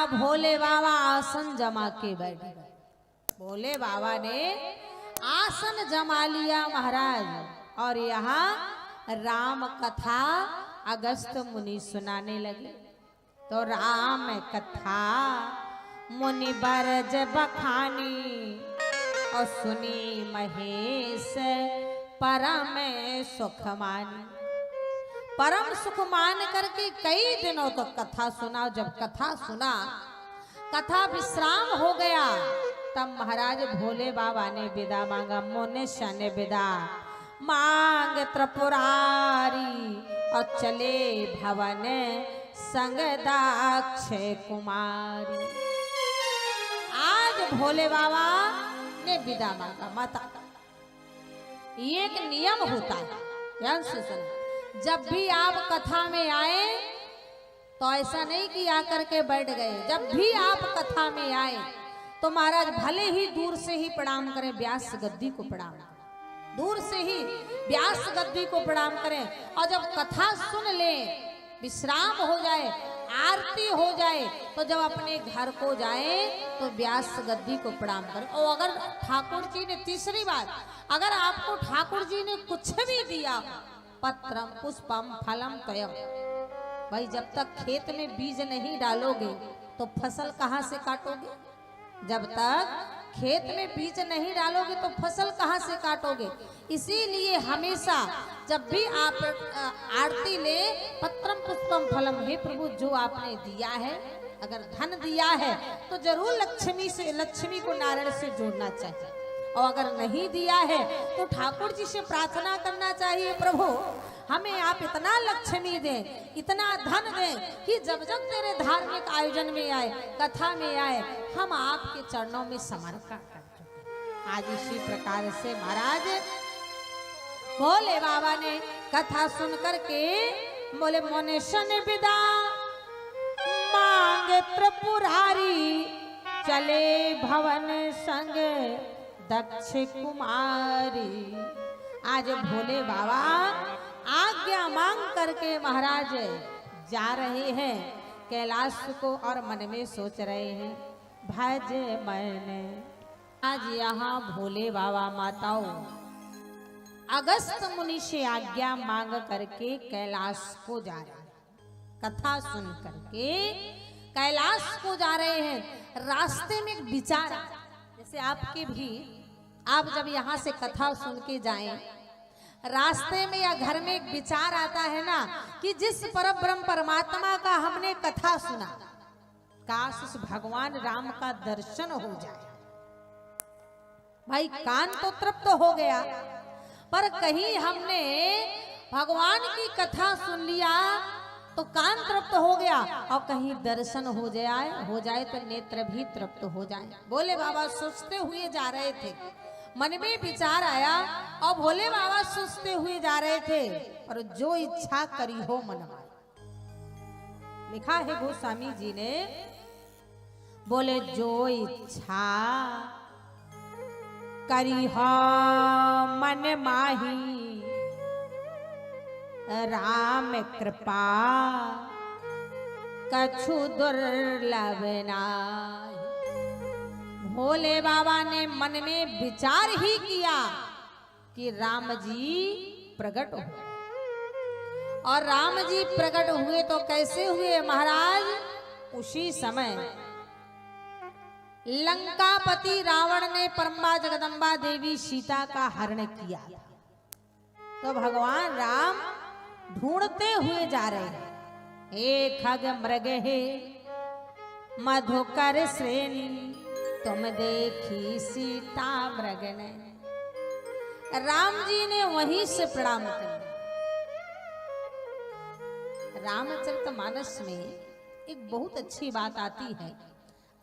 भोले बाबा आसन जमा के बैठ गए। भोले बाबा ने आसन जमा लिया महाराज, और यहाँ राम कथा अगस्त मुनि सुनाने लगे। तो राम कथा मुनि बरज बखानी, और सुनी महेश परम सुख मानी। परम सुख मान करके कई दिनों तक कथा सुना। जब कथा सुना, कथा विश्राम हो गया, तब महाराज भोले बाबा ने विदा मांगा। मुनिष्य ने विदा मांग त्रिपुरारी, और चले भवन संग दाक्ष कुमारी। आज भोले बाबा ने विदा मांगा। माता, ये एक नियम होता है, ध्यान से सुनो। जब भी आप कथा में आए तो ऐसा नहीं कि आकर के बैठ गए। जब भी आप कथा में आए तो महाराज भले ही दूर से ही प्रणाम करें, व्यास गद्दी को प्रणाम करें, दूर से ही व्यास गद्दी को प्रणाम करें। और जब कथा सुन लें, विश्राम हो जाए, आरती हो जाए, तो जब अपने घर को जाए तो व्यास गद्दी को प्रणाम करें। और अगर ठाकुर जी ने, तीसरी बात, अगर आपको ठाकुर जी ने कुछ भी दिया, पत्रम पुष्पम फलम त्वयम, भाई जब तक खेत में बीज नहीं डालोगे तो फसल कहाँ से काटोगे? जब तक खेत में बीज नहीं डालोगे तो फसल कहाँ से काटोगे? इसीलिए हमेशा जब भी आप आरती ले, पत्रम पुष्पम फलम, हे प्रभु जो आपने दिया है, अगर धन दिया है तो जरूर लक्ष्मी को नारायण से जोड़ना चाहिए। और अगर नहीं दिया है तो ठाकुर जी से प्रार्थना करना चाहिए, प्रभु हमें आप इतना लक्ष्मी दें, इतना धन दें कि जब जब तेरे धार्मिक आयोजन में आए, कथा में आए, हम आपके चरणों में समर्पण कर चुके। आज इसी प्रकार से महाराज भोले बाबा ने कथा सुन करके बोले, मुनिष्य ने विदा मांगे त्रिपुरारी, चले भवन संग दक्ष कुमारी। आज भोले बाबा आज्ञा मांग करके महाराज जा रहे हैं कैलाश को, और मन में सोच रहे हैं, भज मैंने। आज यहाँ भोले बाबा माताओं अगस्त मुनि से आज्ञा मांग करके कैलाश को जा रहे हैं। कथा सुन करके कैलाश को जा रहे हैं। रास्ते में एक विचार, जैसे आपके भी, आप जब यहाँ से कथा सुन के जाएं, रास्ते में या घर में एक विचार आता है ना कि जिस परब्रह्म परमात्मा का हमने कथा सुना, काश उस भगवान राम का दर्शन हो जाए। भाई कान तो तृप्त हो गया, पर कहीं हमने भगवान की कथा सुन लिया तो कान तृप्त हो गया, और कहीं दर्शन हो जाए तो नेत्र भी तृप्त हो जाए। भोले बाबा सोचते हुए जा रहे थे, मन में विचार आया, और भोले बाबा सोचते हुए जा रहे थे, और जो इच्छा करी हो मन में। लिखा है गोस्वामी जी ने, बोले जो इच्छा करी हो मन माही, राम कृपा कछु दुर्लभ नाही। भोले बाबा ने मन में विचार ही किया कि राम जी प्रकट हो, और राम जी प्रकट हुए तो कैसे हुए महाराज? उसी समय लंकापति रावण ने परम्बा जगदम्बा देवी सीता का हरण किया, तो भगवान राम ढूंढते हुए जा रहे हैं। हे खग मृग हे मधुकर श्रेणी, तुम देखी सीता मृग ने। राम जी ने वहीं से प्रणाम किया। रामचरितमानस में एक बहुत अच्छी बात आती है,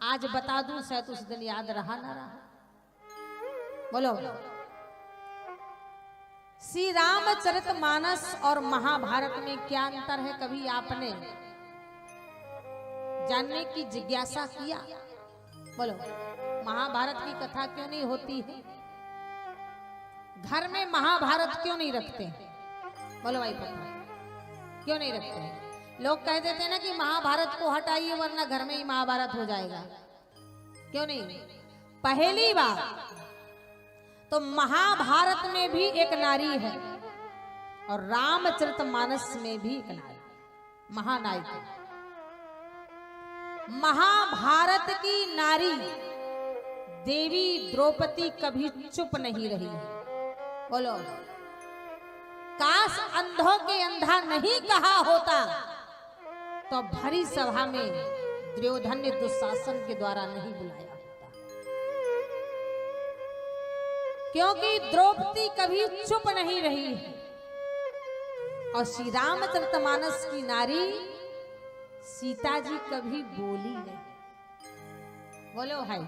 आज बता दूं शायद उस दिन याद रहा ना रहा। बोलो, श्री रामचरितमानस और महाभारत में क्या अंतर है? कभी आपने जानने की जिज्ञासा किया? बोलो, महाभारत की कथा क्यों नहीं होती है? घर में महाभारत क्यों नहीं रखते हैं? बोलो भाई, पता क्यों नहीं रखते हैं? लोग कह देते हैं ना कि महाभारत को हटाइए वरना घर में ही महाभारत हो जाएगा। क्यों नहीं? पहली बार तो महाभारत में भी एक नारी है और रामचरितमानस में भी एक नारी, महानायिका। महाभारत की नारी देवी द्रौपदी कभी चुप नहीं रही है। बोलो, काश अंधों के अंधा नहीं कहा होता तो भरी सभा में दुर्योधन ने दुशासन के द्वारा नहीं बुलाया होता, क्योंकि द्रौपदी कभी चुप नहीं रही है। और श्री रामचरितमानस की नारी सीता जी कभी बोली नहीं। बोलो भाई,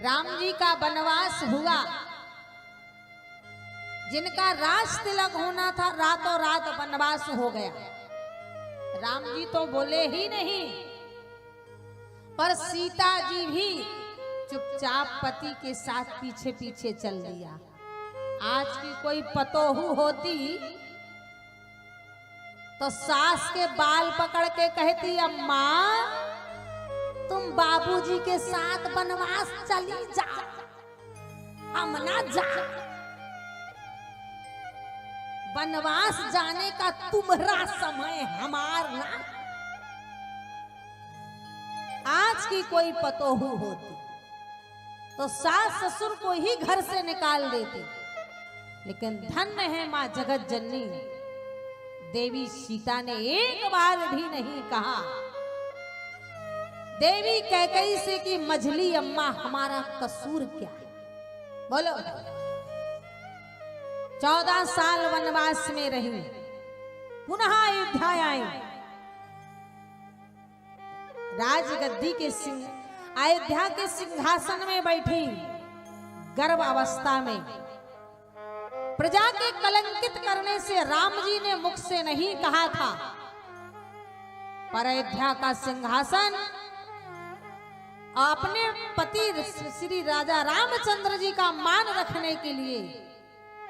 राम जी का वनवास हुआ, जिनका राज तिलक होना था रातों रात वनवास हो गया। राम जी तो बोले ही नहीं, पर सीता जी भी चुपचाप पति के साथ पीछे पीछे चल दिया। आज की कोई पतोहू होती तो सास के बाल पकड़ के कहती, अम्मा तुम बाबूजी के साथ वनवास चली जा, हम ना जा। वनवास जाने का तुम्हारा समय, हमार ना। आज की कोई पतोहू होती तो सास ससुर को ही घर से निकाल देती। लेकिन धन्य है मां जगत जननी, देवी सीता ने एक बार भी नहीं कहा देवी कैकेयी से कि मझली अम्मा हमारा कसूर क्या है। बोलो, 14 साल वनवास में रही, पुनः अयोध्या आई, राजगद्दी के अयोध्या के सिंहासन में बैठी, गर्भ अवस्था में। प्रजा के कलंकित करने से राम जी ने मुख से नहीं कहा था, पर अयोध्या का सिंहासन अपने पति श्री राजा रामचंद्र जी का मान रखने के लिए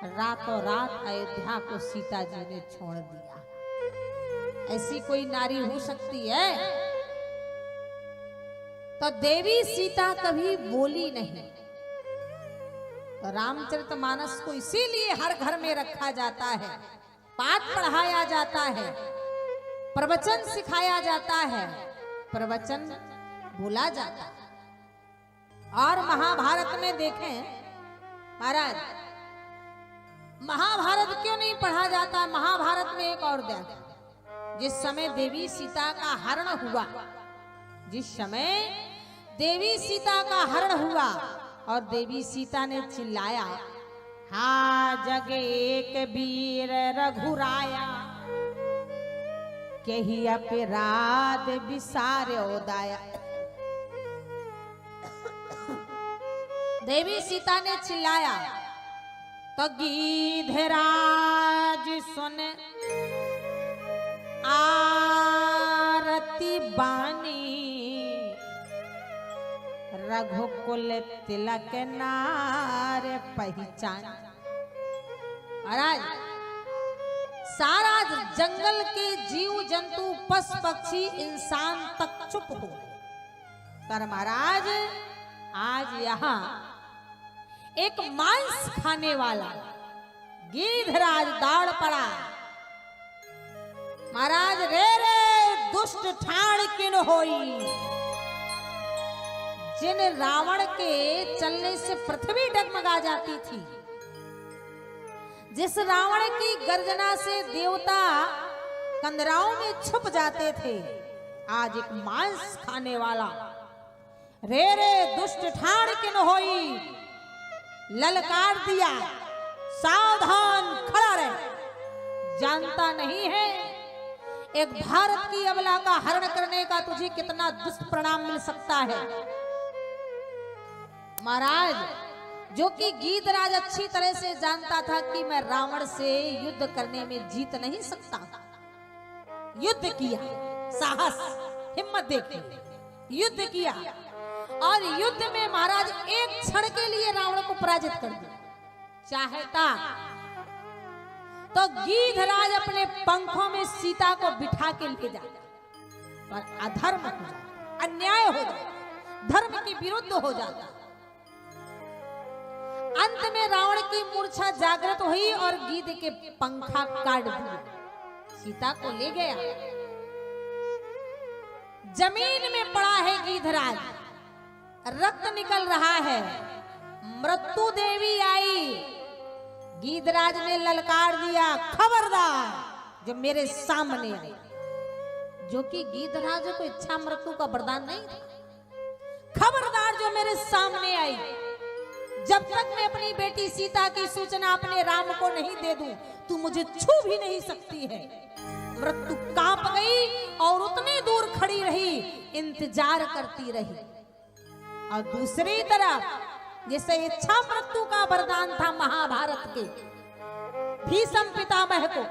रातों रात अयोध्या को सीता जी ने छोड़ दिया। ऐसी कोई नारी हो सकती है? तो देवी सीता कभी बोली नहीं। तो रामचरितमानस को इसीलिए हर घर में रखा जाता है, पाठ पढ़ाया जाता है, प्रवचन सिखाया जाता है, प्रवचन बोला जाता है। और महाभारत में देखें महाराज, महाभारत क्यों नहीं पढ़ा जाता? महाभारत में एक और देखें, जिस समय देवी सीता का हरण हुआ, जिस समय देवी सीता का हरण हुआ और देवी सीता ने चिल्लाया, हा जगे एक वीर रघुराया, केही अपराध विसार्यो दाया। देवी सीता ने चिल्लाया तो गीधराज सुन आरती बानी, रघुकुल तिलक नार पहचान। महाराज, सारा जंगल के जीव जंतु पशु पक्षी इंसान तक चुप हो गए। पर महाराज, आज यहाँ एक मांस खाने वाला गीधराज दाड़ पड़ा। महाराज, रे रे दुष्ट ठाण किन होई, जिन रावण के चलने से पृथ्वी डगमगा जाती थी, जिस रावण की गर्जना से देवता कंदराओं में छुप जाते थे, आज एक मांस खाने वाला रे रे दुष्ट ठाण किन होई ललकार दिया, सावधान खड़ा रहे। जानता नहीं है एक भारत की अबला का हरण करने का तुझे कितना दुष्परिणाम मिल सकता है। महाराज, जो कि गीधराज अच्छी तरह से जानता था कि मैं रावण से युद्ध करने में जीत नहीं सकता, युद्ध किया, साहस हिम्मत देखी, युद्ध किया और युद्ध में महाराज एक क्षण के लिए रावण को पराजित कर दिया। चाहता तो गीधराज अपने पंखों में सीता को बिठा के ले जाता, पर अधर्म हो जाता, अन्याय हो जाता, धर्म के विरुद्ध हो जाता। अंत में रावण की मूर्छा जागृत हुई और गीध के पंखा काट दिए, सीता को ले गया। जमीन में पड़ा है गीधराज, रक्त निकल रहा है। मृत्यु देवी आई, गीधराज ने ललकार दिया, खबरदार जो मेरे सामने आए, जो कि गीधराज को इच्छा मृत्यु का वरदान नहीं था। खबरदार जो मेरे सामने आई, जब तक मैं अपनी बेटी सीता की सूचना अपने राम को नहीं दे दूं, तू मुझे छू भी नहीं सकती है। मृत्यु कांप गई और उतनी दूर खड़ी रही, इंतजार करती रही। और दूसरी तरफ जिसे इच्छा मृत्यु का वरदान था महाभारत के भीष्म पितामह को,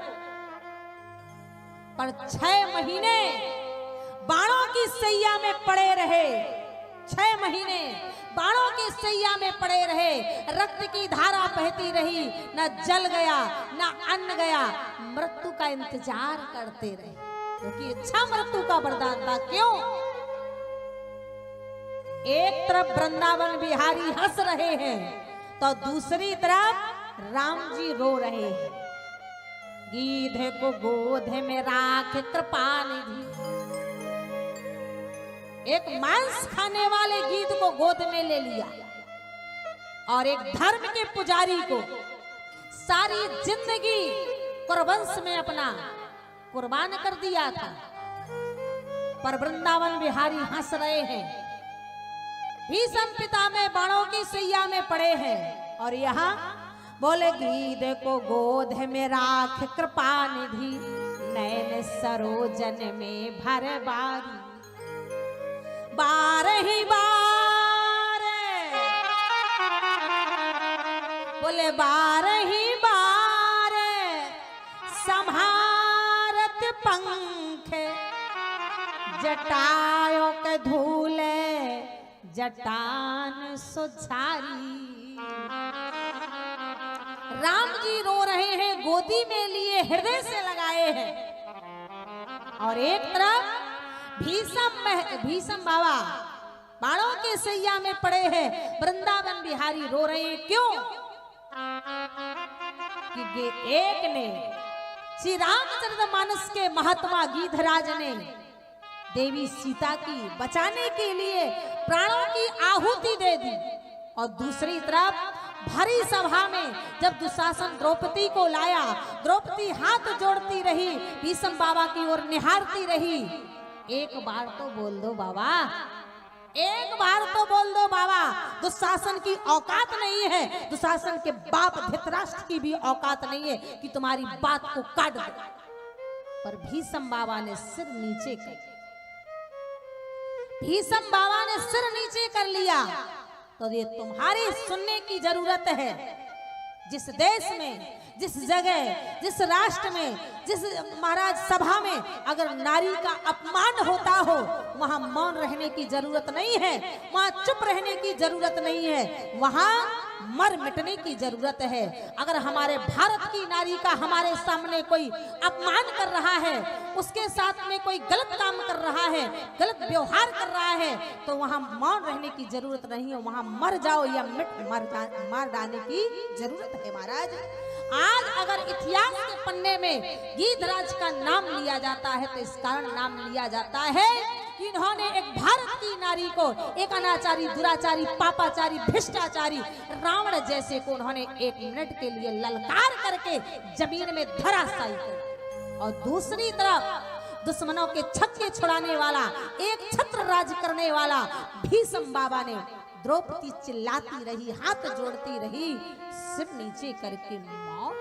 पर 6 महीने बाणों की सैया में पड़े रहे, 6 महीने बाणों की सैया में पड़े रहे, रक्त की धारा बहती रही, न जल गया न अन्न गया, मृत्यु का इंतजार करते रहे, क्योंकि इच्छा मृत्यु का वरदान था। क्यों? एक तरफ वृंदावन बिहारी हंस रहे हैं, तो दूसरी तरफ राम जी रो रहे हैं। गीधे को गोद में राख कृपा निधि, एक मांस खाने वाले गीध को गोद में ले लिया और एक धर्म के पुजारी को सारी जिंदगी कुरवंश में अपना कुर्बान कर दिया था। पर वृंदावन बिहारी हंस रहे हैं, भीष्म पितामह बाणों की सैया में पड़े हैं, और यहाँ बोले गीध को गोद में राख कृपा निधि, नैन सरोजन में भर बारी, 12 बार बोले 12 बार संहारत पंख, जटाओं के धूले जटान सुझारी। राम जी रो रहे हैं, गोदी में लिए हृदय से लगाए हैं, और एक तरफ भीष्म बाबा बाणों के सैया में पड़े हैं, वृंदावन बिहारी रो रहे हैं। क्यों? कि एक ने श्री रामचरितमानस के महात्मा गीधराज ने देवी सीता की बचाने के लिए प्राणों की आहुति दे दी, और दूसरी तरफ भारी सभा में जब दुशासन द्रौपदी को लाया, द्रौपदी हाथ जोड़ती रही, भीष्म बाबा की ओर निहारती रही। एक बार तो बोल दो बाबा, एक बार तो बोल दो बाबा, दुशासन की औकात नहीं है, दुशासन के बाप धृतराष्ट्र की भी औकात नहीं है कि तुम्हारी बात को काट दो। पर भीष्म बाबा ने सिर नीचे कर, भीष्म बाबा ने सिर नीचे कर लिया। तो ये तुम्हारी सुनने की जरूरत है। जिस देश में, जिस जगह, जिस राष्ट्र में, जिस महाराज सभा में अगर नारी का अपमान होता हो, वहां मौन रहने की जरूरत नहीं है, वहां चुप रहने की जरूरत नहीं है, वहां मर मिटने की जरूरत है। अगर हमारे भारत की नारी का हमारे सामने कोई अपमान कर रहा है, उसके साथ में कोई गलत काम कर रहा है, गलत व्यवहार कर रहा है, तो वहां मौन रहने की जरूरत नहीं है, वहां मर जाओ या मार डालने की जरूरत है। महाराज आज अगर इतिहास के पन्ने में गीधराज का नाम लिया जाता है, तो इस कारण नाम लिया जाता है कि इन्होंने एक भारत की नारी को, एक अनाचारी, दुराचारी, पापाचारी, भ्रष्टाचारी रावण जैसे को उन्होंने 1 मिनट के लिए ललकार करके जमीन में धराशायी कर, और दूसरी तरफ दुश्मनों के छक्के छुड़ाने वाला, एक छत्र राज करने वाला भीष्म बाबा ने द्रौपदी चिल्लाती रही, हाथ जोड़ती रही, सिर नीचे करके मौन